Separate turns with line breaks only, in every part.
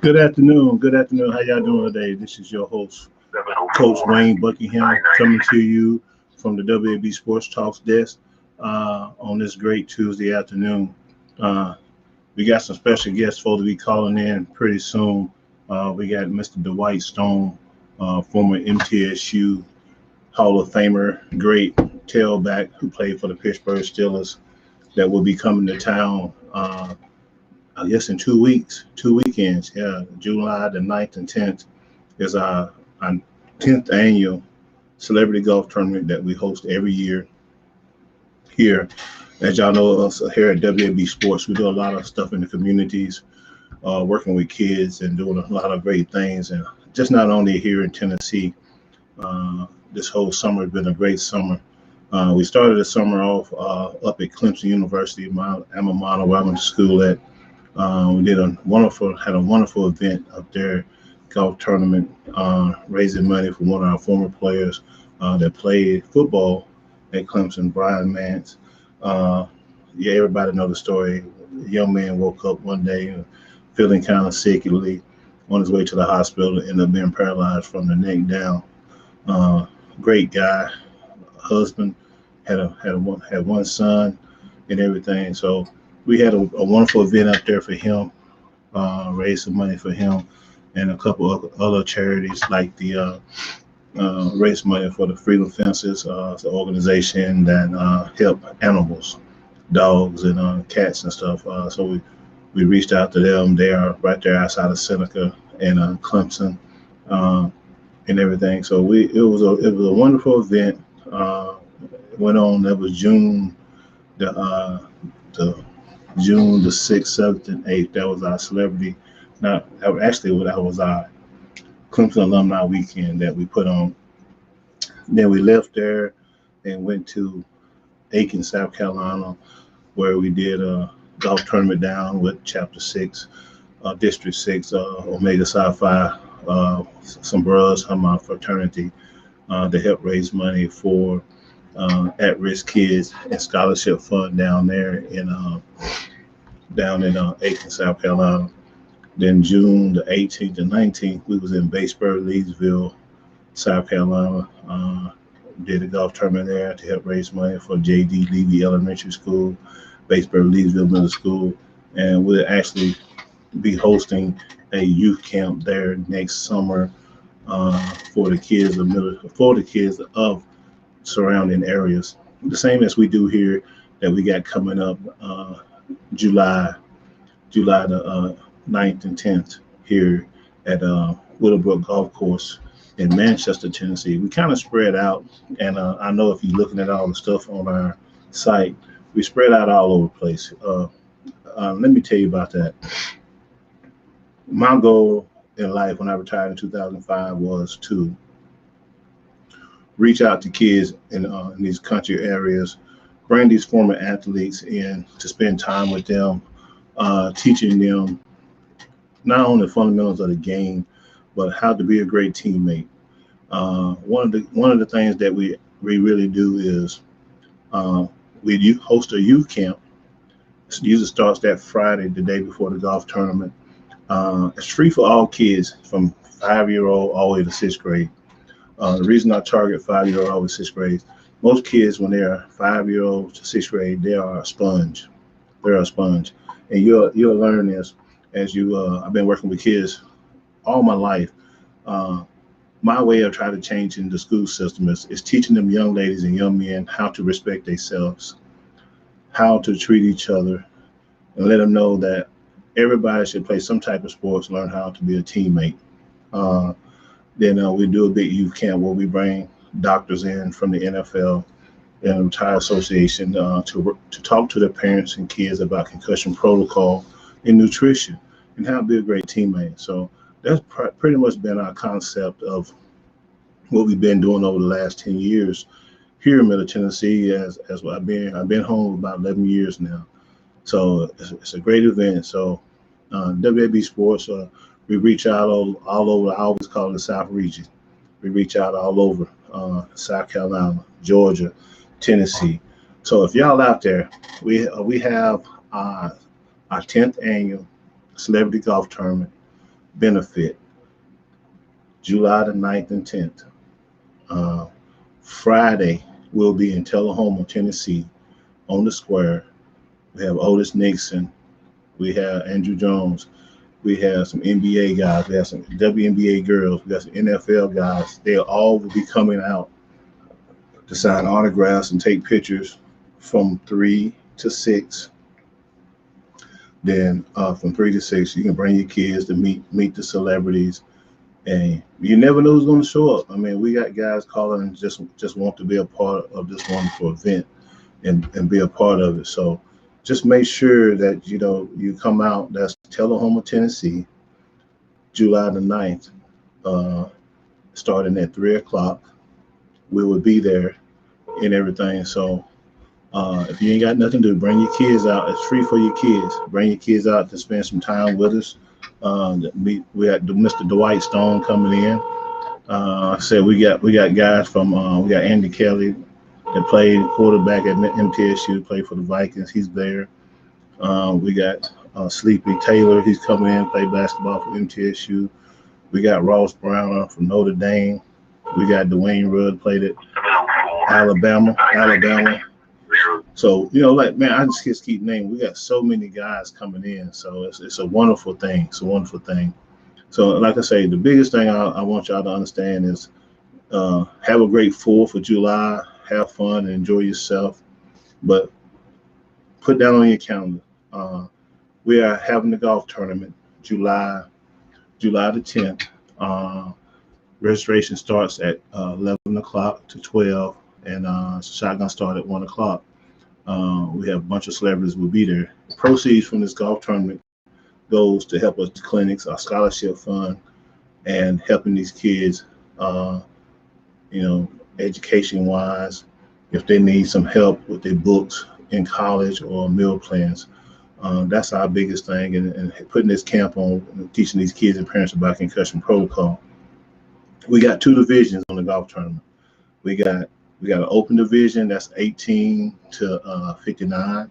Good afternoon. Good afternoon. How y'all doing today? This is your host, Coach Wayne Buckingham, coming to you from the W.A.B Sports Talks desk on this great Tuesday afternoon. Uh, we got some special guests for to be calling in pretty soon. We got Mr. Dwight Stone, former MTSU Hall of Famer, great tailback who played for the Pittsburgh Steelers, that will be coming to town. I guess in 2 weeks, 2 weekends. Yeah, July the 9th and 10th is our 10th annual celebrity golf tournament that we host every year here. As y'all know, us here at W.A.B Sports, we do a lot of stuff in the communities, working with kids and doing a lot of great things. And just not only here in Tennessee, this whole summer has been a great summer. We started the summer off up at Clemson University, my alma mater, where I went to school at. We had a wonderful event up there, golf tournament, raising money for one of our former players that played football at Clemson, Brian Mance. Yeah, everybody know the story. The young man woke up one day feeling kind of sickly, on his way to the hospital, ended up being paralyzed from the neck down. Great guy, husband, had one son and everything. So we had a wonderful event up there for him, raised some money for him and a couple of other charities like the raise money for the Freedom Fences, it's an organization that help animals, dogs and cats and stuff. So we reached out to them. They are right there outside of Seneca and Clemson and everything. So it was a wonderful event. It went on. That was the June the 6th, 7th, and 8th. That was our celebrity. Not actually, that was our Clemson alumni weekend that we put on. Then we left there and went to Aiken, South Carolina, where we did a golf tournament down with Chapter 6, District 6, Omega Psi Phi, some bros from my fraternity to help raise money for at-risk kids and scholarship fund down there down in Aiken, South Carolina. Then June the 18th and 19th, we was in Batesburg, Leesville, South Carolina. Did a golf tournament there to help raise money for J.D. Levy Elementary School, Batesburg, Leesville Middle School, and we'll actually be hosting a youth camp there next summer for the kids of surrounding areas. The same as we do here that we got coming up July the 9th and 10th here at Willowbrook Golf Course in Manchester, Tennessee. We kind of spread out, and I know if you're looking at all the stuff on our site, we spread out all over the place. Let me tell you about that. My goal in life when I retired in 2005 was to reach out to kids in these country areas, bring these former athletes in to spend time with them, teaching them not only the fundamentals of the game, but how to be a great teammate. One of the things that we really do is we host a youth camp. It usually starts that Friday, the day before the golf tournament. It's free for all kids from 5-year-old all the way to 6th grade. The reason I target 5-year-old all the way to 6th grade, most kids when they're 5-year-old to 6th grade, they are a sponge. They're a sponge, and you'll learn this as you. I've been working with kids all my life. My way of trying to change in the school system is teaching them young ladies and young men how to respect themselves, how to treat each other, and let them know that everybody should play some type of sports, learn how to be a teammate. Then we do a big youth camp where we bring doctors in from the NFL and the Retired Association to talk to their parents and kids about concussion protocol and nutrition and how to be a great teammate. So that's pretty much been our concept of what we've been doing over the last 10 years here in Middle Tennessee. As I've been home about 11 years now. So it's a great event. So W.A.B Sports, we reach out all over. I always call it the South region. We reach out all over South Carolina, Georgia, Tennessee. So if y'all out there, we have our 10th annual celebrity golf tournament benefit, July the 9th and 10th. Friday, we'll be in Tullahoma, Tennessee, on the square. We have Otis Nixon. We have Andrew Jones. We have some NBA guys. We have some WNBA girls. We got some NFL guys. They all will be coming out to sign autographs and take pictures from 3 to 6. Then from 3 to 6, you can bring your kids to meet the celebrities. And you never know who's going to show up. I mean, we got guys calling and just want to be a part of this wonderful event and be a part of it. So just make sure that, you come out. That's Tullahoma, Tennessee, July the 9th, starting at 3 o'clock. We will be there and everything. So if you ain't got nothing to do, bring your kids out. It's free for your kids. Bring your kids out to spend some time with us. We got Mr. Dwight Stone coming in. We got guys from we got Andy Kelly that played quarterback at MTSU, played for the Vikings. He's there. We got Sleepy Taylor. He's coming in, play basketball for MTSU. We got Ross Browner from Notre Dame. We got Dwayne Rudd, played at Alabama. So, I just keep naming. We got so many guys coming in. So it's a wonderful thing. It's a wonderful thing. So like I say, the biggest thing I want y'all to understand is have a great 4th of July. Have fun and enjoy yourself. But put that on your calendar. We are having the golf tournament July the 10th. Registration starts at 11 o'clock to 12, and shotgun start at 1 o'clock. We have a bunch of celebrities will be there. The proceeds from this golf tournament goes to help us clinics, our scholarship fund, and helping these kids, education-wise, if they need some help with their books in college or meal plans. That's our biggest thing, and putting this camp on, teaching these kids and parents about concussion protocol. We got 2 divisions on the golf tournament. We got an open division that's 18 to 59.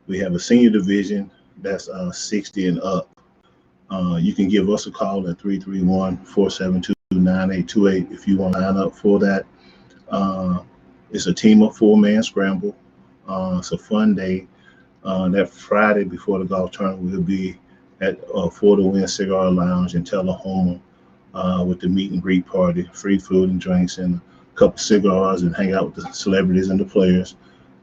We have a senior division that's 60 and up. You can give us a call at 331-472-9828 if you want to line up for that. It's a team of 4-man scramble. It's a fun day. That Friday before the golf tournament, we'll be at For the Win Cigar Lounge in Tullahoma with the meet and greet party, free food and drinks, and a couple cigars, and hang out with the celebrities and the players.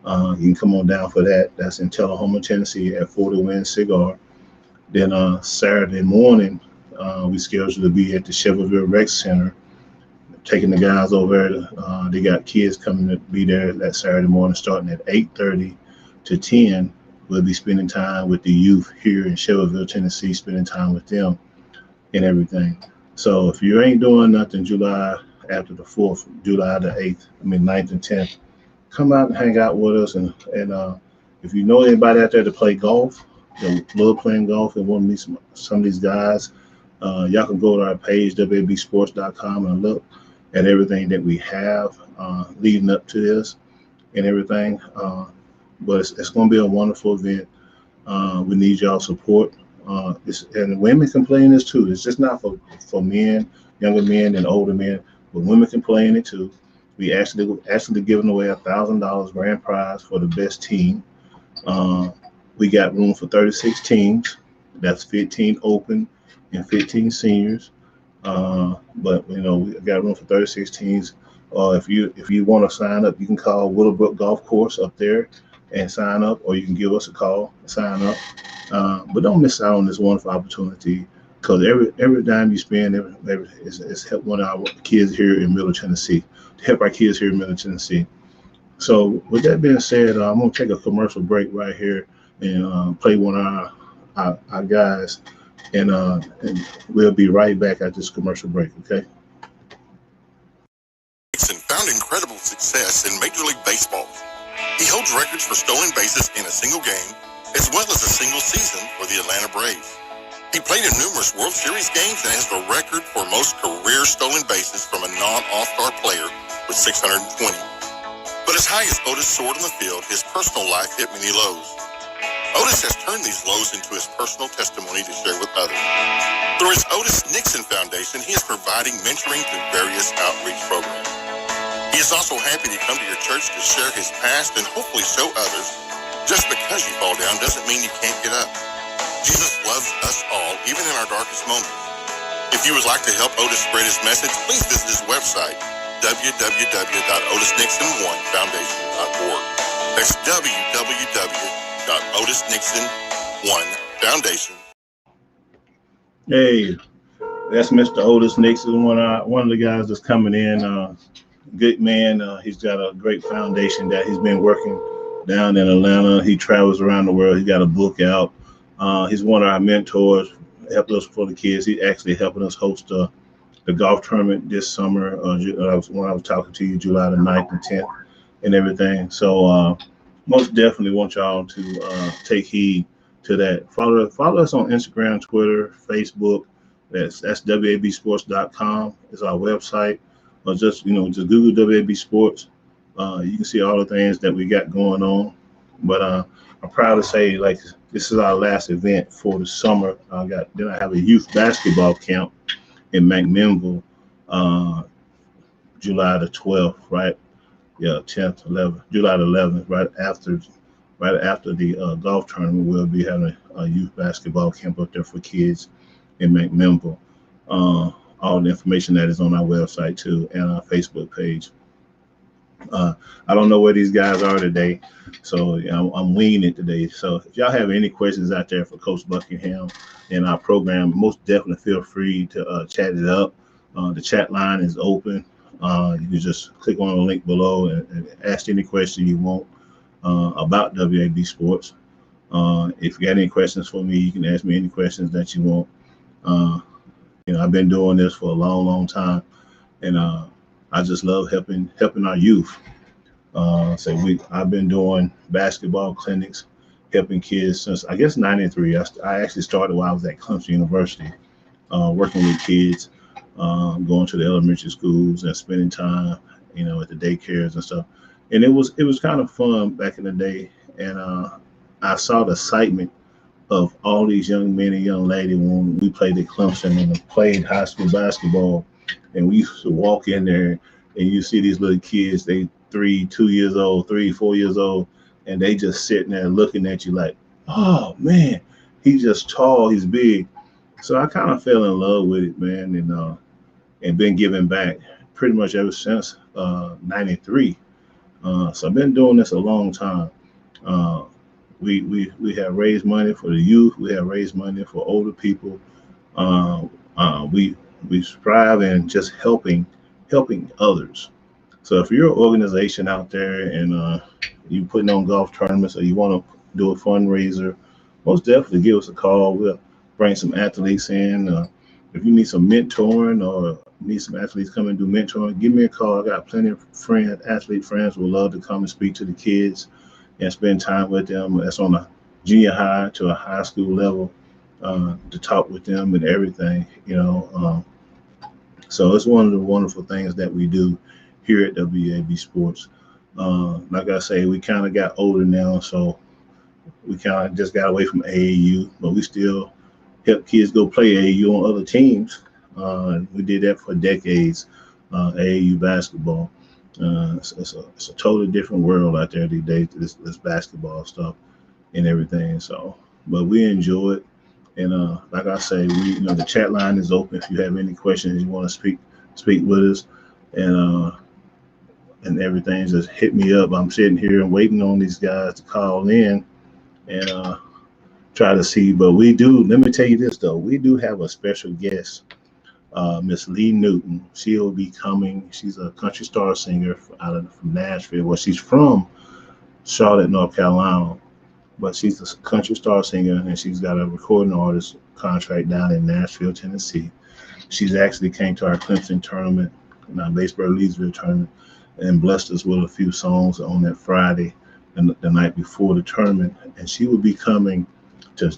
You can come on down for that. That's in Tullahoma, Tennessee at For the Win Cigar. Then Saturday morning, we scheduled to be at the Cheverville Rec Center, taking the guys over there. They got kids coming to be there that Saturday morning, starting at 8:30 to 10. We'll be spending time with the youth here in Cheverville, Tennessee, spending time with them and everything. So if you ain't doing nothing July after the 4th, July the 9th and 10th, come out and hang out with us. And if you know anybody out there to play golf, that love playing golf and want to meet some of these guys, y'all can go to our page, W.A.B sports.com, and look at everything that we have leading up to this and everything. But it's going to be a wonderful event. We need y'all support. And women can play in this too. It's just not for men, younger men and older men, but women can play in it too. We actually giving away $1,000 grand prize for the best team. We got room for 36 teams. That's 15 open and 15 seniors. But we got room for 36 teams. If you want to sign up, you can call Willowbrook Golf Course up there and sign up, or you can give us a call and sign up. But don't miss out on this wonderful opportunity, because every dime you spend is help one of our kids here in Middle Tennessee, to help our kids here in Middle Tennessee. So with that being said, I'm going to take a commercial break right here and play one of our guys, and we'll be right back at this commercial break, okay?
Found incredible success in Major League Baseball. He holds records for stolen bases in a single game, as well as a single season for the Atlanta Braves. He played in numerous World Series games and has the record for most career stolen bases from a non-All-Star player with 620. But as high as Otis soared on the field, his personal life hit many lows. Otis has turned these lows into his personal testimony to share with others. Through his Otis Nixon Foundation, he is providing mentoring through various outreach programs. He is also happy to come to your church to share his past and hopefully show others just because you fall down doesn't mean you can't get up. Jesus loves us all, even in our darkest moments. If you would like to help Otis spread his message, please visit his website, www.otisnixon1foundation.org. That's www.otisnixon1foundation.
Hey, that's Mr. Otis Nixon, one of the guys that's coming in. Good man. He's got a great foundation that he's been working down in Atlanta. He travels around the world. He got a book out. He's one of our mentors, helped us for the kids. He's actually helping us host the golf tournament this summer. When I was talking to you, July the 9th and 10th and everything. So most definitely want y'all to take heed to that. Follow us on Instagram, Twitter, Facebook. That's WABsports.com is our website. Or just Google WAB Sports. You can see all the things that we got going on. But I'm proud to say, like, this is our last event for the summer. Then I have a youth basketball camp in McMinnville, July the 12th, right? Yeah, 10th, 11th, July the 11th, right after the golf tournament. We'll be having a youth basketball camp up there for kids in McMinnville. All the information that is on our website too and our Facebook page. I don't know where these guys are today, so I'm winging it today. So if y'all have any questions out there for Coach Buckingham in our program, most definitely feel free to chat it up. The chat line is open. You can just click on the link below and ask any question you want about WAB Sports. If you got any questions for me, you can ask me any questions that you want. I've been doing this for a long, long time, and I just love helping our youth. I've been doing basketball clinics, helping kids since I guess '93. I actually started while I was at Clemson University, working with kids, going to the elementary schools and spending time, at the daycares and stuff. And it was kind of fun back in the day, and I saw the excitement of all these young men and young ladies when we played at Clemson and played high school basketball. And we used to walk in there and you see these little kids, they 4 years old, and they just sitting there looking at you like, oh man, he's just tall, he's big. So I kind of fell in love with it, man, and been giving back pretty much ever since '93. So I've been doing this a long time. We have raised money for the youth. We have raised money for older people. We strive in just helping others. So if you're an organization out there and you putting on golf tournaments or you want to do a fundraiser, most definitely give us a call. We'll bring some athletes in. If you need some mentoring or need some athletes come and do mentoring, give me a call. I got plenty of athlete friends who would love to come and speak to the kids and spend time with them. That's on a junior high to a high school level, to talk with them and everything, So it's one of the wonderful things that we do here at WAB Sports. Like I say, we kind of got older now, so we kind of just got away from AAU, but we still help kids go play AAU on other teams. We did that for decades, AAU basketball. It's a totally different world out there these days, this basketball stuff and everything. So, but we enjoy it. And like I say, the chat line is open. If you have any questions, you want to speak with us, and everything, just hit me up. I'm sitting here and waiting on these guys to call in and try to see. But we do. Let me tell you this though, we do have a special guest. Miss Lee Newton. She'll be coming. She's a country star singer from Nashville. Well, she's from Charlotte, North Carolina, but she's a country star singer, and she's got a recording artist contract down in Nashville, Tennessee. She's actually came to our Clemson tournament and our Batesburg-Leesville tournament and blessed us with a few songs on that Friday and the night before the tournament. And she will be coming to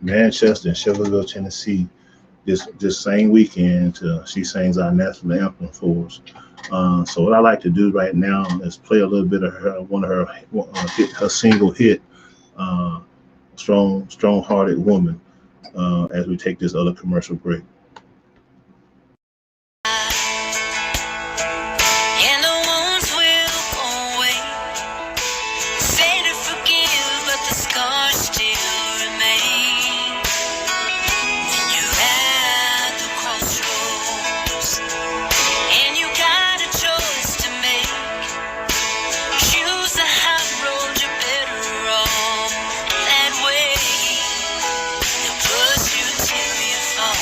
Manchester and Shelbyville, Tennessee this same weekend. She sings our national anthem for us. So what I like to do right now is play a little bit of her single hit, strong-hearted woman. As we take this other commercial break.
And the wounds will go away. Say to forgive, but the scars still remain. When you're at the crossroads, and you got a choice to make. Choose the high road, you're better off that way. They'll push you till you fall.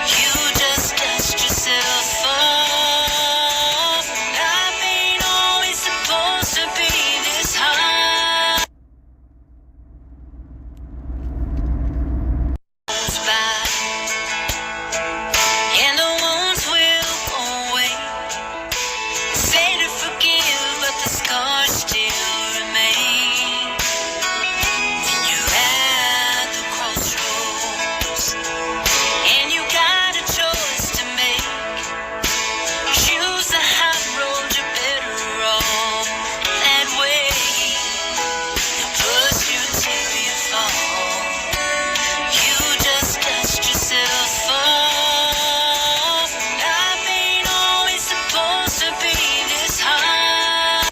You just dust yourself off. Life ain't always supposed to be this hard. By, and the wounds will go away. Say to forgive, but the scars still remain. When you're at the crossroads, and you got a choice to make. Choose the high road, you're better off that way. They'll push you till you fall. You just dust yourself off. Life ain't always supposed to be this hard.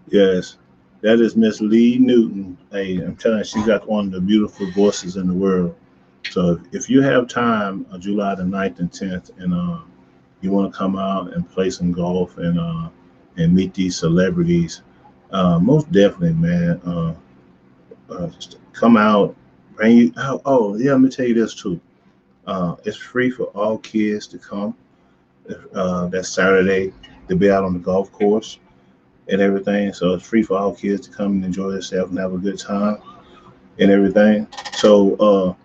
Yes, that is Miss Lee Newton. Hey, I'm telling you, she got one of the beautiful voices in the world. So if you have time, July the 9th and 10th, and you want to come out and play some golf and meet these celebrities, most definitely, man. Come out, bring you out. Oh, yeah, let me tell you this too. It's free for all kids to come. That Saturday, to be out on the golf course and everything. So it's free for all kids to come and enjoy themselves and have a good time and everything. So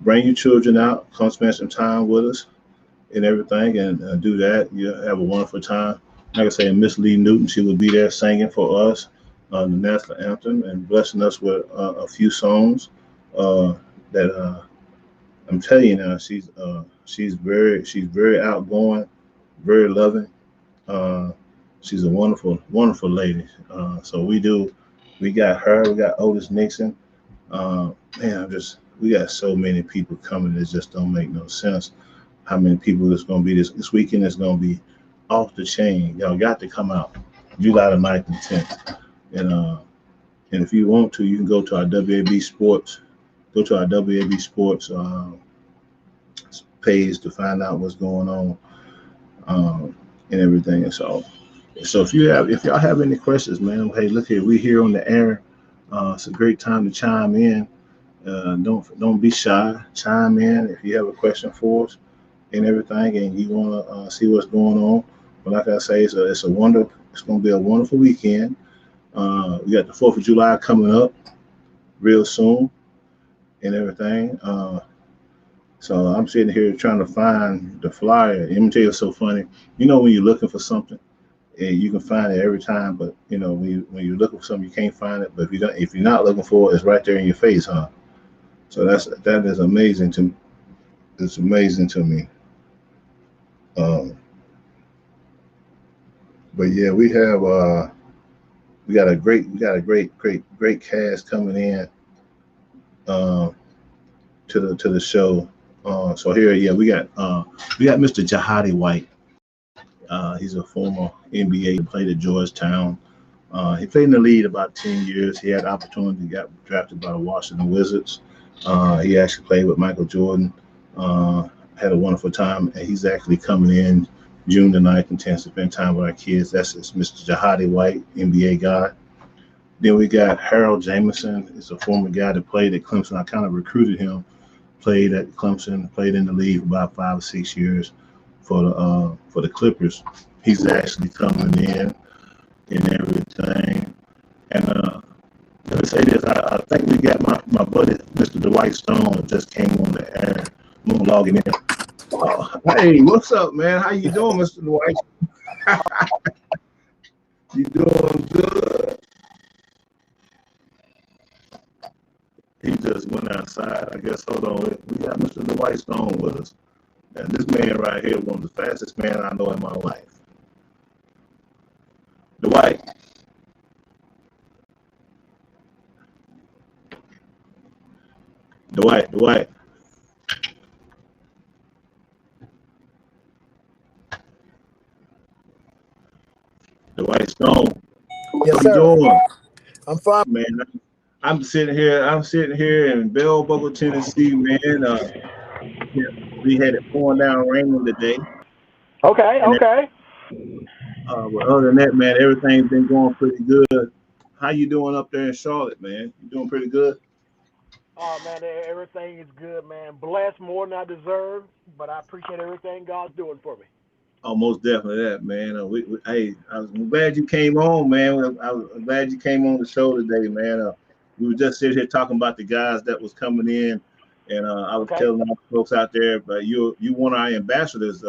bring your children out, come spend some time with us and everything, and do that. You have a wonderful time. Like I say, Miss Lee Newton, she will be there singing for us the national anthem and blessing us with a few songs that I'm telling you now. She's very outgoing, very loving. She's a wonderful lady. So we got her, we got Otis Nixon. Man, we got so many people coming. It just don't make no sense. How many people is going to be this weekend? Is going to be off the chain. Y'all got to come out July the 9th and 10th. And if you want to, you can go to our W.A.B. Sports. Go to our W.A.B. Sports page to find out what's going on and everything. And so if y'all have any questions, man, hey, look here, we here on the air. It's a great time to chime in. Don't be shy. Chime in if you have a question for us and everything, and you want to see what's going on. But like I say, it's going to be a wonderful weekend. We got the 4th of July coming up real soon and everything. So I'm sitting here trying to find the flyer. Let me tell you, it's so funny. You know, when you're looking for something, and you can find it every time, but you know, when you're looking for something, you can't find it. But if you're not looking for it, it's right there in your face, huh? So that is amazing to. It's amazing to me. But yeah, we got a great cast coming in to the show. So here, yeah, we got Mr. Jahadi White. He's a former NBA, played at Georgetown. He played in the league about 10 years. He had opportunity, got drafted by the Washington Wizards. He actually played with Michael Jordan. Had a wonderful time, and he's actually coming in June the 9th and 10th to spend time with our kids. That's Mr. Jahadi White, NBA guy. Then we got Harold Jameson. He's a former guy that played at Clemson. I kind of recruited him. Played at Clemson. Played in the league for about 5 or 6 years for the Clippers. He's actually coming in and everything. And let me say this. I think we got my buddy, Mr. Dwight Stone, just came on the air. I'm gonna log in. Hey, what's up, man? How you doing, Mr. Dwight? You doing good? He just went outside. I guess, hold on. We got Mr. Dwight Stone with us. And this man right here, one of the fastest men I know in my life. Dwight. Dwight. Dwight Stone.
Yes,
How you
sir.
doing?
I'm fine.
Man, I'm sitting here in Bell Buckle, Tennessee, man. We had it pouring down raining today.
Okay,
And
okay.
but other than that, man, everything's been going pretty good. How you doing up there in Charlotte, man? You doing pretty good?
Oh man, everything is good, man. Blessed more than I deserve, but I appreciate everything God's doing for me.
Oh, most definitely that, man. Hey, I'm glad you came on, man. I'm glad you came on the show today, man. We were just sitting here talking about the guys that was coming in, and I was
Okay.
telling all the folks out there, but you one of our ambassadors.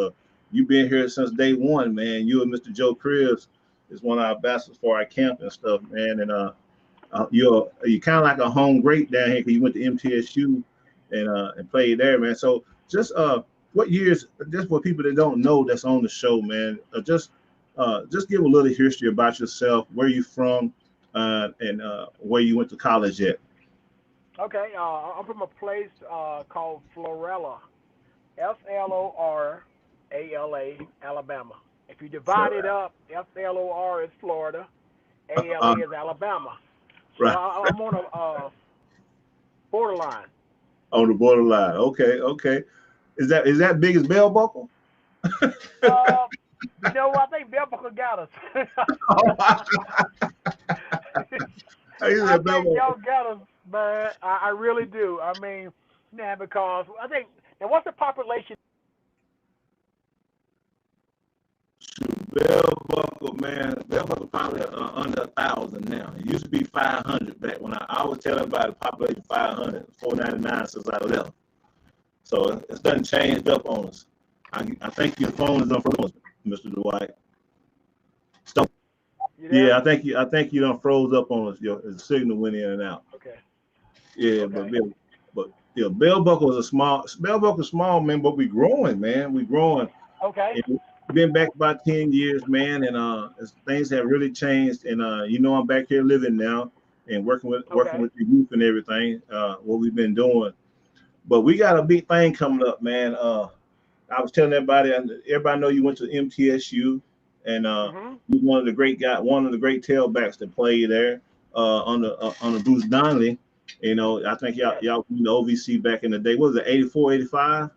You've been here since day one, man. You and Mr. Joe Cribs is one of our ambassadors for our camp and stuff, man. And you're kind of like a home great down here because you went to MTSU and played there, man. So just what years? Just for people that don't know that's on the show, man. Just give a little history about yourself, where you from, and where you went to college at.
Okay. I'm from a place called Florala, Florala, Alabama. If you divide it up, Flor is Florida, ALA
Uh,
is Alabama. So
right
I'm on a borderline.
on the borderline. Okay. Is that big as Bell Buckle?
Uh, I think Bell got us.
He's
I
a Bell
think
Buckle.
y'all got us, man. I really do. I mean, yeah, because I think now what's the population?
Bell Buckle, man. Bell Buckle probably under 1,000 now. It used to be 500 back when I was telling everybody the population 500, 499 since I left. So it's done changed up on us. I think your phone is on froze, Mr. Dwight. So
You there?
yeah, I think you done froze up on us. Your signal went in and out.
Okay.
Yeah,
Okay.
but yeah, Bell Buckle's small, man, but we growing, man. We growing.
Okay.
And been back about 10 years, man, and things have really changed. And I'm back here living now and working
Okay.
with the youth and everything. What we've been doing, but we got a big thing coming up, man. I was telling everybody know you went to MTSU, and
Mhm.
you one of the great tailbacks that played there on the Bruce Donnelly. I think
Yes.
y'all won the OVC back in the day. What was it, 84, 85?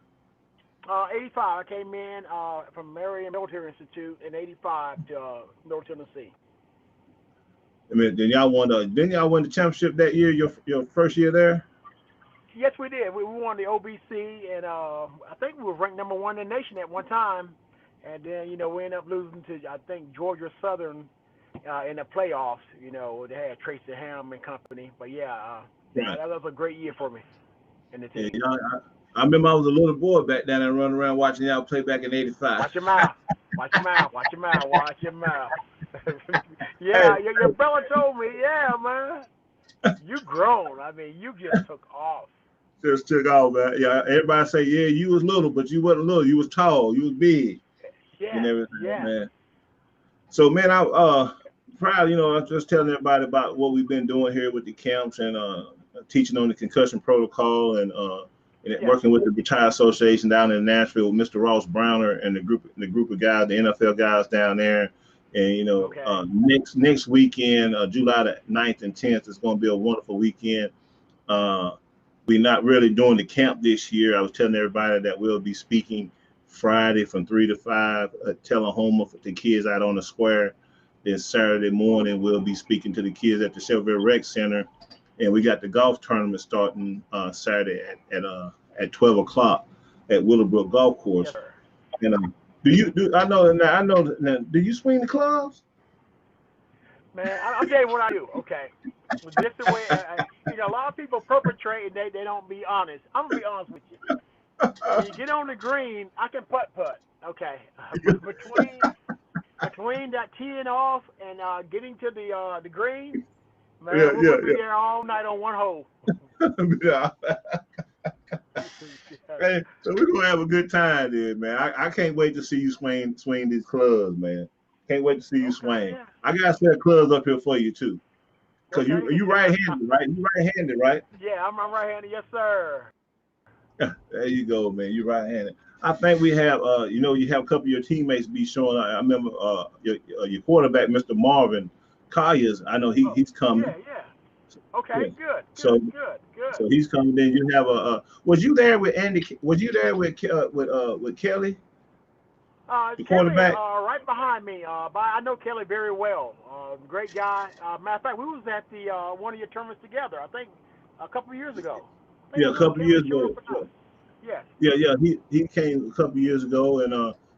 85. I came in from Marion Military Institute in 85 to North Tennessee.
I mean, didn't y'all win the championship that year, your first year there?
Yes, we did. We won the OBC, and I think we were ranked number one in the nation at one time. And then, we ended up losing to, I think, Georgia Southern in the playoffs. They had Tracy Ham and company. But yeah,
Right.
that was a great year for me and the
Yeah,
team.
I remember I was a little boy back then and running around watching y'all play back in '85.
Watch your mouth. Watch your mouth. Watch your mouth. Watch your mouth.
Hey,
Yeah, your brother told me, yeah, man. You grown. I mean, you just took off.
just took off, man. Yeah, everybody say, yeah, you was little, but you wasn't little. You was tall. You was big and
Yes,
everything,
yes.
man. So, man, I proud. I'm just telling everybody about what we've been doing here with the camps and teaching on the concussion protocol and
Yes.
working with the Retired Association down in Nashville, with Mr. Ross Browner and the group of guys, the NFL guys down there. And
Okay.
next weekend, July the 9th and 10th, is going to be a wonderful weekend. Uh, we're not really doing the camp this year. I was telling everybody that we'll be speaking Friday from 3 to 5 at Tullahoma for the kids out on the square. Then Saturday morning, we'll be speaking to the kids at the Shelbyville Rec Center. And we got the golf tournament starting Saturday at 12 o'clock at Willowbrook Golf
Yes,
Course.
sir.
And I know, do you swing the clubs?
Man, I'm telling you what I do. Okay. This the way, a lot of people perpetrate and they don't be honest. I'm going to be honest with you. When you get on the green, I can putt. Okay. But between that teeing off and getting to the green,
Yeah,
man,
yeah,
we'll be there all night on one hole.
yeah.
Yes.
Hey, so we're gonna have a good time there, man. I can't wait to see you swing these clubs, man. Can't wait to see you swing.
Yeah.
I got a set of clubs up here for you too. Cause
Okay.
you right-handed, right? You right-handed, right?
Yeah, I'm right-handed. Yes, sir.
There you go, man. You right-handed. I think we have, you have a couple of your teammates be showing. I remember your quarterback, Mr. Marvin Colliers. I know
Oh,
he's coming.
yeah. Okay,
Yeah.
good.
So
Good.
so he's coming. Then you have a. Was you there with Andy? Was you there with Kelly, the
Kelly,
quarterback?
right behind me. But I know Kelly very well. Great guy. Matter of fact, we was at the one of your tournaments together. I think a couple of years ago. I think
Yeah,
it
a
was
couple of
Kelly
years
showed
ago.
up with us. Yes.
Yeah. He came a couple of years ago, and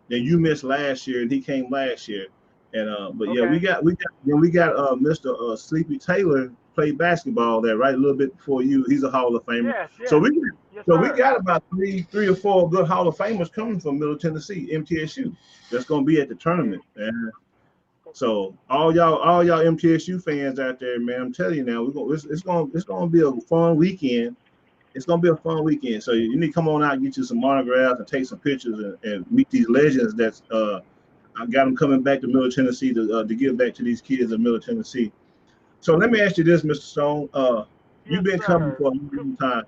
then you missed last year, and he came last year, and but yeah,
Okay.
we got Mr. Sleepy Taylor played basketball there right a little bit before you. He's a Hall of Famer.
Yes.
So
Yes,
we
sir.
got about three or four good Hall of Famers coming from Middle Tennessee, MTSU. That's gonna be at the tournament, and so all y'all MTSU fans out there, man, I'm telling you now, it's gonna be a fun weekend. It's gonna be a fun weekend. So you need to come on out and get you some autographs and take some pictures and meet these legends. That's I got them coming back to Middle Tennessee to give back to these kids in Middle Tennessee. So let me ask you this, Mr. Stone. You've
Yes,
been coming
sir.
for a long time.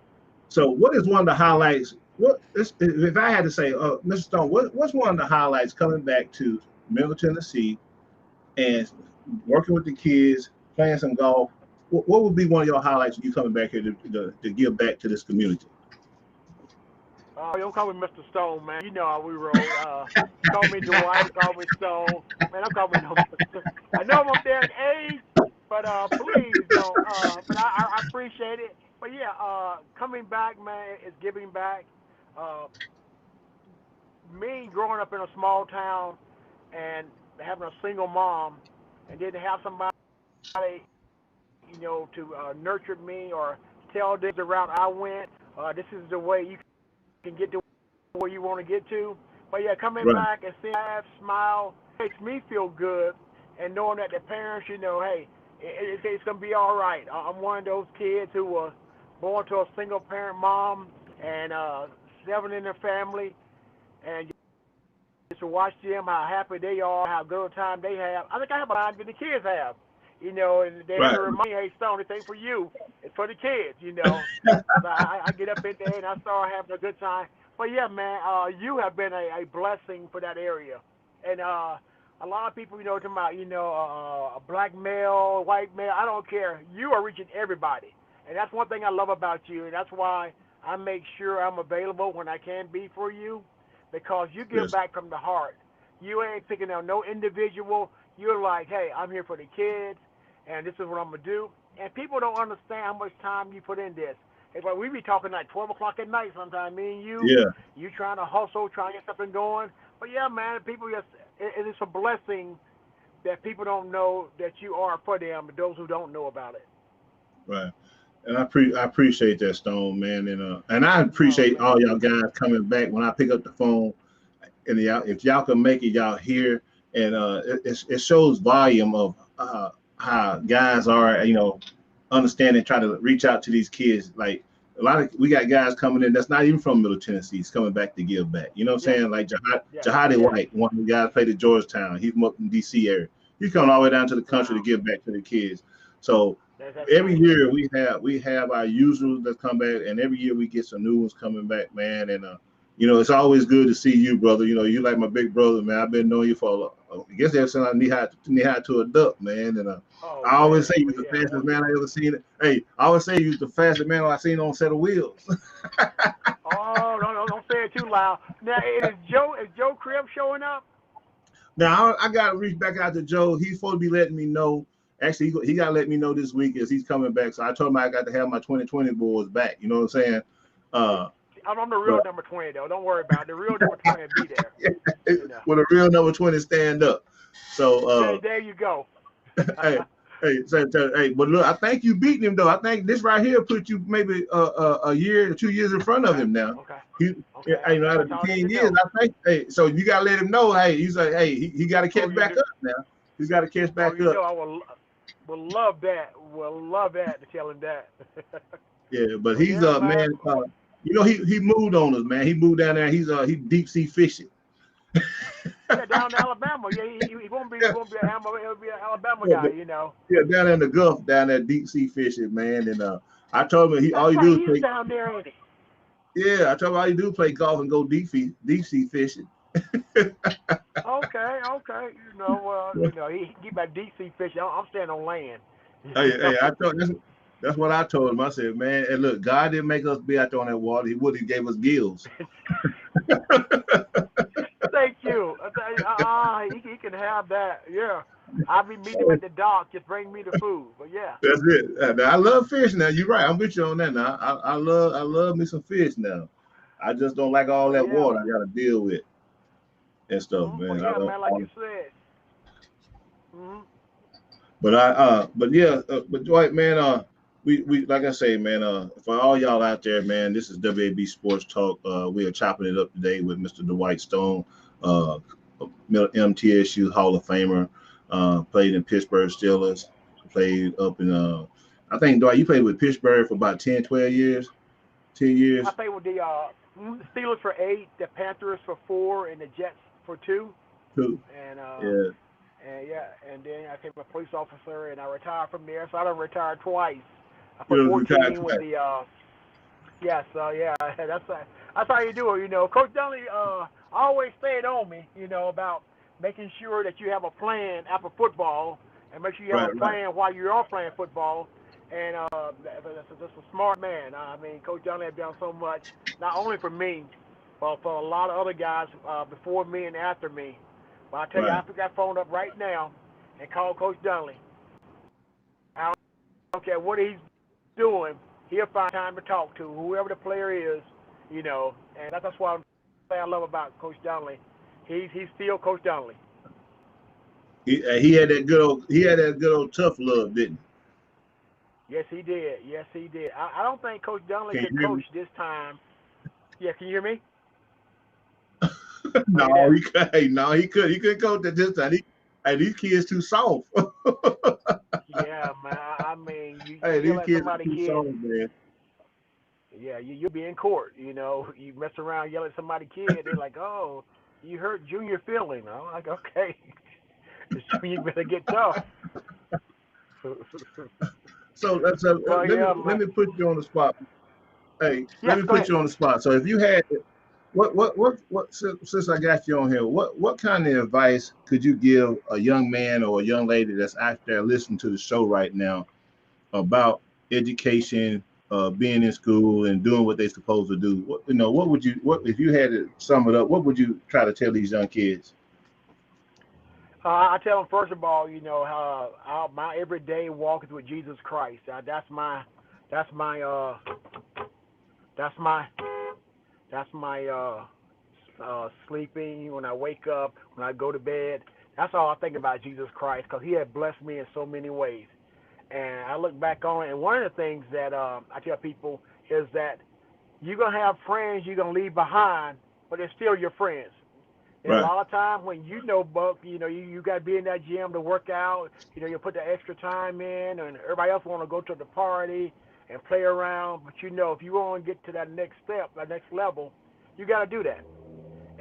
So what is one of the highlights? If I had to say, Mr. Stone, what's one of the highlights coming back to Middle Tennessee and working with the kids, playing some golf? What would be one of your highlights when you coming back here to give back to this community?
Don't call me Mr. Stone, man. You know how we roll. Call me Dwight. Call me Stone. Man, don't call me no Mr. I know I'm up there in age, but please don't. But I appreciate it. But yeah, coming back, man, is giving back. Uh, Me growing up in a small town and having a single mom, and didn't have somebody, to nurture me or tell this is the route I went. This is the way you can get to where you want to get to. But yeah, coming
Right.
back and seeing laugh, smile makes me feel good, and knowing that the parents, hey, it's gonna be all right. I'm one of those kids who was born to a single parent mom and 7 in their family, and just to watch them how happy they are, how good a time they have. I think I have a time that the kids have. And they have
Right.
to remind me, hey, Stone, this ain't for you. It's for the kids. So I get up in there and I start having a good time. But yeah, man, you have been a blessing for that area. And a lot of people, talking about, a black male, white male, I don't care. You are reaching everybody. And that's one thing I love about you. And that's why I make sure I'm available when I can be for you, because you give
Yes.
back from the heart. You ain't picking out no individual. You're like, hey, I'm here for the kids, and this is what I'm going to do. And people don't understand how much time you put in this. Hey, but we be talking like 12 o'clock at night sometimes, me and
Yeah.
you trying to hustle, trying to get something going. But yeah, man, people just, it is a blessing that people don't know that you are for them, but those who don't know about it.
Right. And I appreciate that, Stone, man, and I
No,
appreciate
man.
all y'all guys coming back when I pick up the phone. And if y'all can make it, y'all here, and it shows volume of how guys are, understanding, trying to reach out to these kids. Like we got guys coming in that's not even from Middle Tennessee, he's coming back to give back. You know what I'm
Yes,
saying? Like
yes,
Jahadi
yes.
White, one of the guys played at Georgetown. He's from up in DC area. He's coming all the way down to the country to
Wow.
give back to the kids. So
That's
every
nice.
year we have our usuals that come back, and every year we get some new ones coming back, man. And it's always good to see you, brother. You like my big brother, man. I've been knowing you for I guess ever since I knee high to a duck, man. And
Oh,
I always
man.
say you was
Well,
the
yeah.
fastest man I ever seen. Hey, I always say you was the fastest man I seen on a set of wheels.
Oh, no, don't say it too loud. Now, is Joe Crib showing up?
Now I got to reach back out to Joe. He's supposed to be letting me know. Actually, he got to let me know this week as he's coming back. So I told him I got to have my 2020 boys back. You know what I'm saying?
I'm the real
But
number 20, though. Don't worry about it. The real number 20 will be there.
with a real number 20 stand up. So
There you go.
hey, hey, but look, I think you beating him though. I think this right here put you maybe a year or 2 years in front of
Okay.
him now.
Okay.
He,
Okay.
out of
That's
the
all I need
10
to
years,
know.
I think. Hey, so you gotta let him know. Hey, he's like, hey, he got to
Oh,
catch
you
back
do.
up now. He's got to catch
Oh,
back up.
I will love that. Will love that to tell him that.
Yeah, but
Well,
he's
yeah, man.
man. He moved on us, man. He moved down there. He's deep sea fishing.
Yeah, down in Alabama. Yeah, he won't be an Alabama
Yeah,
guy, you know.
yeah, down in the Gulf, down there deep sea fishing, man. And I told him
That's
all you
right.
do is
He's
play.
down there, ain't he?
Yeah, I told him all you do is play golf and go deep sea fishing.
Okay. He keep that deep sea fishing. I'm staying on land.
Hey, I told that's what I told him. I said, man, and look, God didn't make us be out there on that water. He would. He gave us gills.
Thank you. He can have that. Yeah. I'll be meeting him at the dock. Just bring me the food. But yeah.
That's it. Now, I love fish. Now you're right. I'm with you on that. Now I love me some fish. Now I just don't like all
But
that
yeah.
water I got to deal with and stuff,
But
man.
yeah, man, like you said. Mm-hmm.
But yeah, but Dwight, man, we like I say, man, for all y'all out there, man, this is W.A.B Sports Talk. We are chopping it up today with Mr. Dwight Stone, uh, MTSU Hall of Famer, played in Pittsburgh Steelers, played up in, I think, Dwight, you played with Pittsburgh for about 10, 12 years, 10
I
years.
played with the Steelers for 8, the Panthers for 4, and the Jets for 2.
Too.
And
Yeah,
and yeah, and then I became a police officer, and I retired from there. So I done retired twice. I
you
put
know, retired
14 with
twice.
the yeah. So yeah, that's how you do it. You know, Coach Dunley always stayed on me. You know, about making sure that you have a plan after football, and make sure you have
Right,
a
right,
plan while you're playing football. And that's a smart man. I mean, Coach Dunley has done so much, not only for me, but for a lot of other guys before me and after me. But I tell you, I
right.
pick that phone up right now and call Coach Dunley. I don't care what he's doing. He'll find time to talk to whoever the player is, you know. And that's what I love about Coach Dunley. He's still Coach Dunley.
He had that good old tough love, didn't
Yes, he did. Yes, he did. I don't think Coach Dunley
he? Can
could
you hear
coach
me?
this time. Yeah, can you hear me? Are you
No,
there?
he couldn't coach at this time. Hey, these kids too soft.
Yeah, man. I mean, you
Hey,
yell
these
at
kids are
somebody
too
kid.
soft, man.
Yeah, you'll be in court. You know, you mess around, yell at somebody kid. They're like, "Oh, you hurt Junior feeling." I'm like, "Okay, you better get tough."
So
Well,
let me
yeah,
let
man.
me put you on the spot. Hey, let
Yes,
me
go
put
ahead.
you on the spot. So if you had what since I got you on here, what kind of advice could you give a young man or a young lady that's out there listening to the show right now about education, being in school and doing what they're supposed to do? What would you what if you had to sum it up? What would you try to tell these young kids?
I tell them first of all, you know, my everyday walk is with Jesus Christ. That's my, that's my, that's my sleeping when I wake up, when I go to bed. That's all I think about Jesus Christ because He had blessed me in so many ways. And I look back on it, and one of the things that I tell people is that you're gonna have friends you're gonna leave behind, but they're still your friends. And a
Right,
lot of time when you know, Buck, you got to be in that gym to work out. You put the extra time in, and everybody else want to go to the party and play around. But if you want to get to that next step, that next level, you got to do that.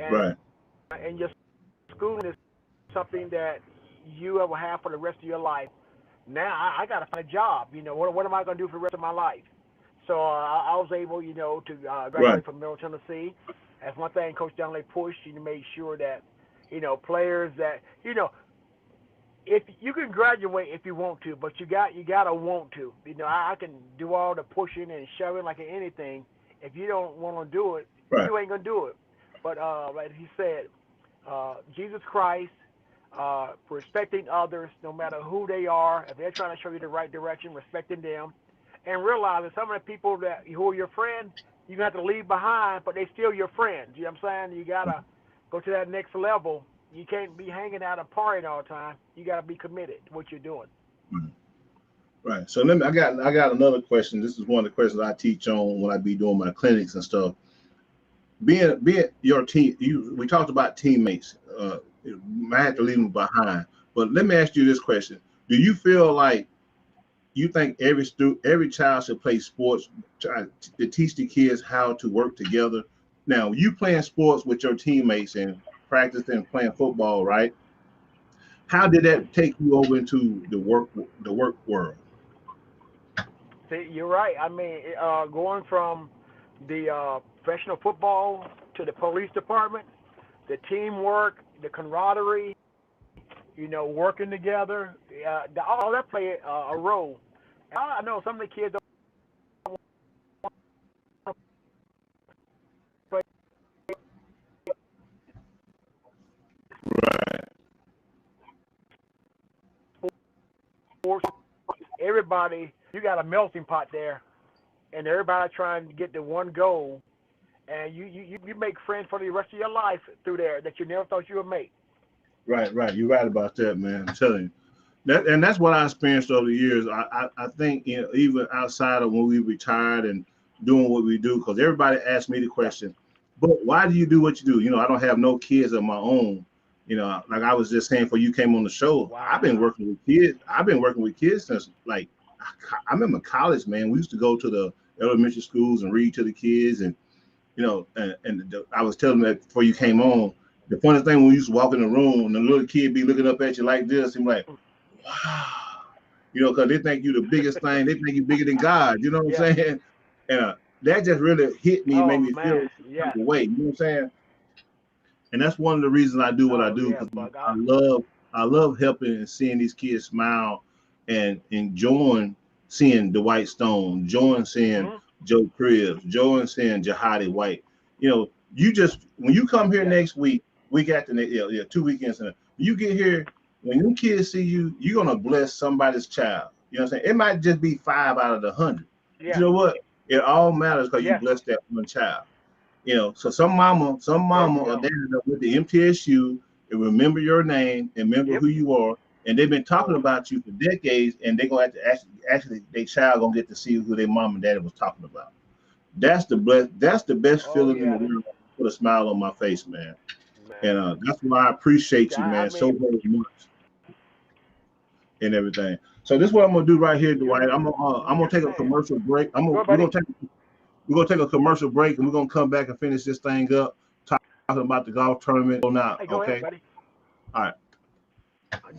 right,
And your schooling is something that you will have for the rest of your life. Now I got to find a job. What am I going to do for the rest of my life? So I was able, to
right,
graduate from Middle Tennessee. That's one thing Coach Dunley pushed. He made sure that, players that, if you can graduate if you want to, but you gotta want to. I can do all the pushing and shoving like anything. If you don't want to do it,
right,
you ain't gonna do it. But like he said, Jesus Christ, respecting others, no matter who they are. If they're trying to show you the right direction, respecting them, and realizing some of the people who are your friends, you have to leave behind, but they still your friends. You know what I'm saying? You gotta go to that next level. You can't be hanging out and partying all the time. You gotta be committed to what you're doing.
right. So I got another question. This is one of the questions I teach on when I be doing my clinics and stuff. Being your team, we talked about teammates. I had to leave them behind. But let me ask you this question: do you feel like you think every child should play sports to teach the kids how to work together? Now, you playing sports with your teammates, and practicing and playing football, right? How did that take you over into the work world?
See, you're right. I mean, going from the professional football to the police department, the teamwork, the camaraderie, working together, all that play a role. I know some of the kids don't play sports. Everybody, you got a melting pot there, and everybody trying to get to one goal, and you make friends for the rest of your life through there that you never thought you would make.
Right, right. You're right about that, man. I'm telling you. And that's what I experienced over the years. I think even outside of when we retired and doing what we do, because everybody asked me the question, but why do you do what you do? I don't have no kids of my own. Like I was just saying before you came on the show,
Wow.
I've been working with kids. I've been working with kids since like I remember college, man. We used to go to the elementary schools and read to the kids, and I was telling them that before you came on. The funny thing when you used to walk in the room, and the little kid be looking up at you like this, and like, wow, because they think you the biggest thing. They think you bigger than God. You know what I'm saying? And that just really hit me,
Oh
made me feel
man, yeah.
the way. You know what I'm saying? And that's one of the reasons I do what I
Oh
do
yeah,
because
Buck.
I love helping and seeing these kids smile and enjoying seeing Dwight Stone, enjoying seeing
Mm-hmm.
Joe Cribs, enjoying seeing Jahadi White. You just when you come here
Yeah.
next week after next, 2 weekends, when you get here, when them kids see you, you're gonna bless somebody's child. You know what I'm saying? It might just be 5 out of the 100. But you
Yeah.
know what? It all matters because you
Yes.
blessed that one child. So some mama
Yeah.
or dad up with the MTSU and remember your name and remember
Yep.
who you are, and they've been talking
Oh.
about you for decades, and they're gonna have to actually their child gonna get to see who their mom and daddy was talking about. That's the best
Oh
feeling in the
yeah.
world. Put a smile on my face, man.
Man.
And that's why I appreciate you,
I
man, so
mean,
very much and everything. So this is what I'm gonna do right here,
you're
Dwight. I'm gonna
you're the
take a
man.
commercial break.
Go,
We're
buddy.
gonna take a commercial break, and we're gonna come back and finish this thing up, talking about the golf tournament. Now,
Hey, go ahead,
okay?
buddy.
All right.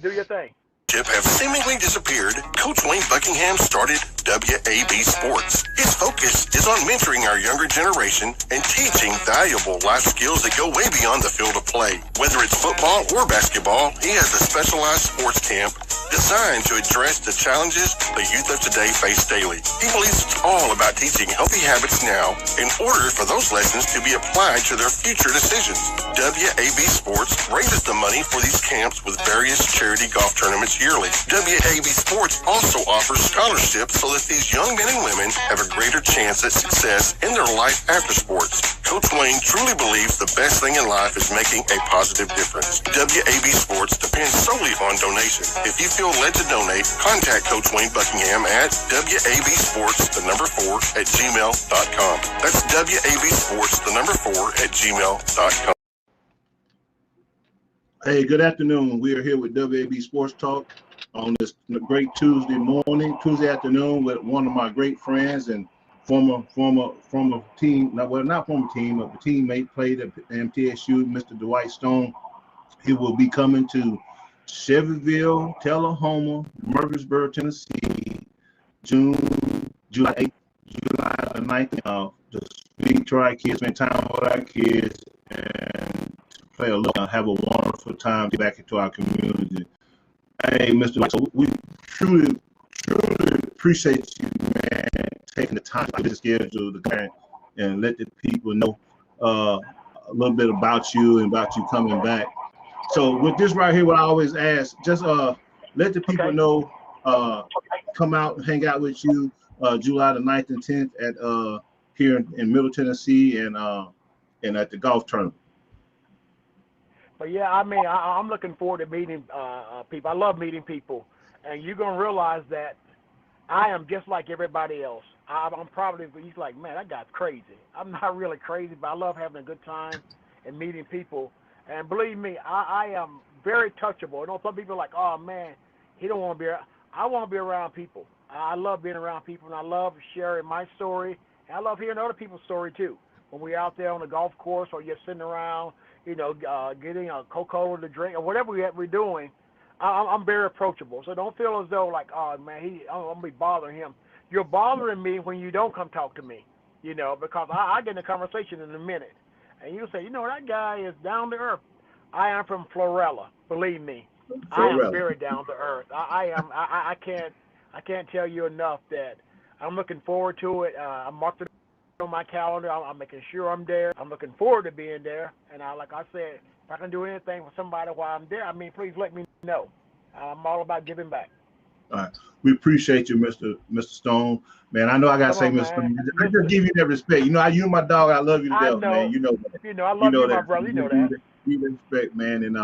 Do your thing.
Have seemingly disappeared, Coach Wayne Buckingham started W.A.B. Sports. His focus is on mentoring our younger generation and teaching valuable life skills that go way beyond the field of play. Whether it's football or basketball, he has a specialized sports camp designed to address the challenges the youth of today face daily. He believes it's all about teaching healthy habits now in order for those lessons to be applied to their future decisions. W.A.B. Sports raises the money for these camps with various charity golf tournaments yearly. W.A.B. Sports also offers scholarships so that these young men and women have a greater chance at success in their life after sports. Coach Wayne truly believes the best thing in life is making a positive difference. W.A.B. Sports depends solely on donation. If you feel led to donate, contact Coach Wayne Buckingham at WABsports4@gmail.com. That's WABsports4@gmail.com.
Hey, good afternoon. We are here with WAB Sports Talk on this great Tuesday afternoon with one of my great friends and former team, not former team, but the teammate played at MTSU, Mr. Dwight Stone. He will be coming to Shelbyville, Tullahoma, Murfreesboro, Tennessee, July 8th, July the 9th, to speak to our kids, spend time with our kids, and play a little, have a wonderful time, get back into our community. Hey, Mr. White, so we truly appreciate you, man, taking the time to schedule the parent and let the people know a little bit about you and about you coming back. So with this right here, what I always ask, just let the people
Okay.
know, come out and hang out with you July the 9th and 10th at here in Middle Tennessee and at the golf tournament.
But yeah, I mean, I'm looking forward to meeting people. I love meeting people, and you're gonna realize that I am just like everybody else. I'm probably, he's like, man, that guy's crazy. I'm not really crazy, but I love having a good time and meeting people. And believe me, I am very touchable. Some people are like, oh man, he don't want to be around. I want to be around people. I love being around people, and I love sharing my story. And I love hearing other people's story too. When we're out there on the golf course or you're sitting around, getting a Coca-Cola to drink or whatever we're doing, I'm very approachable. So don't feel as though like, oh man, I'm gonna be bothering him. You're bothering me when you don't come talk to me, because I get in a conversation in a minute, and you say, that guy is down to earth. I am from Florella, believe me. I am very down to earth. I am. I can't tell you enough that I'm looking forward to it. I'm marked it on my calendar. I'm making sure I'm there. I'm looking forward to being there. And like I said, if I can do anything for somebody while I'm there, please let me know. I'm all about giving back.
All right. We appreciate you, Mr. Stone. Man, I know I gotta say, Mr. Stone. I just give you that respect. You my dog. I love you to death, man. You know that.
I love you, my brother. You know that.
You respect, man. And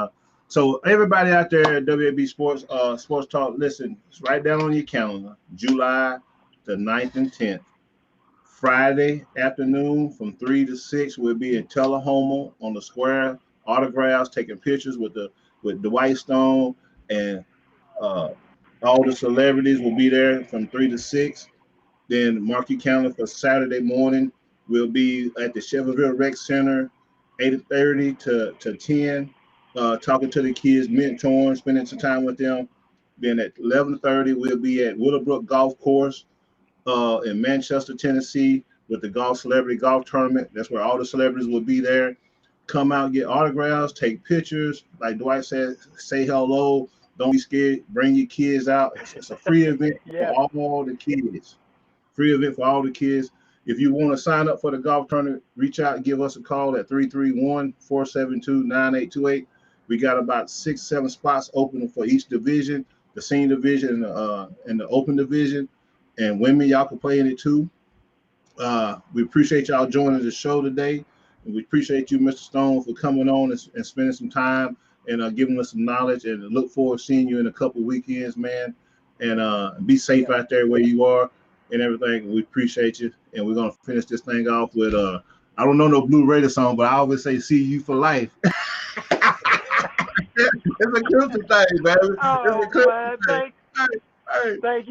so everybody out there at W.A.B. Sports Talk, listen, it's right down on your calendar. July the 9th and 10th. Friday afternoon from 3 to 6, we'll be in Tullahoma on the square, autographs, taking pictures with Dwight Stone, and all the celebrities will be there from 3 to 6. Then mark your calendar for Saturday morning. We'll be at the Shelbyville Rec Center, 8:30 to 10, talking to the kids, mentoring, spending some time with them. Then at 11:30, we'll be at Willowbrook Golf Course in Manchester, Tennessee, with the Golf Celebrity Golf Tournament. That's where all the celebrities will be there. Come out, get autographs, take pictures. Like Dwight said, say hello. Don't be scared. Bring your kids out. It's a free event for all the kids. Free event for all the kids. If you want to sign up for the golf tournament, reach out and give us a call at 331-472-9828. We got about 6-7 spots open for each division, the senior division and the open division. And women, y'all can play in it too. We appreciate y'all joining the show today. And we appreciate you, Mr. Stone, for coming on and spending some time and giving us some knowledge. And look forward to seeing you in a couple of weekends, man. And be safe out there where you are and everything. We appreciate you. And we're going to finish this thing off with, I don't know no Blue Raider song, but I always say, see you for life. It's a Christmas thing, baby.
Oh,
it's a Christmas
man,
thing.
Thank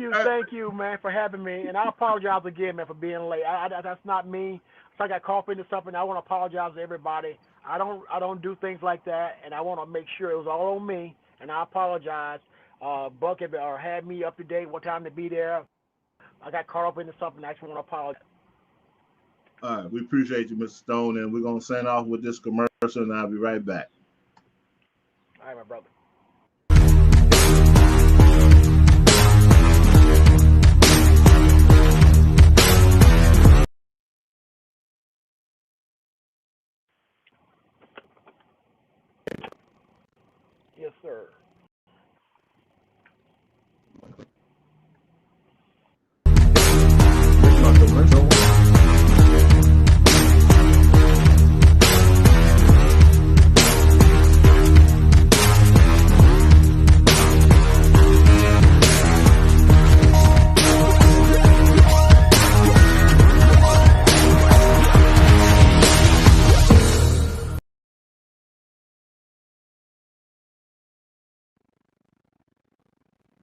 you, man, for having me. And I apologize again, man, for being late. That's not me. If I got caught into something, I want to apologize to everybody. I don't do things like that, and I want to make sure it was all on me. And I apologize. Buck had me up to date what time to be there. I got caught up into something. I just want to apologize.
All right, we appreciate you, Mr. Stone, and we're gonna sign off with this commercial, and I'll be right back.
All right, my brother. Yes, sir.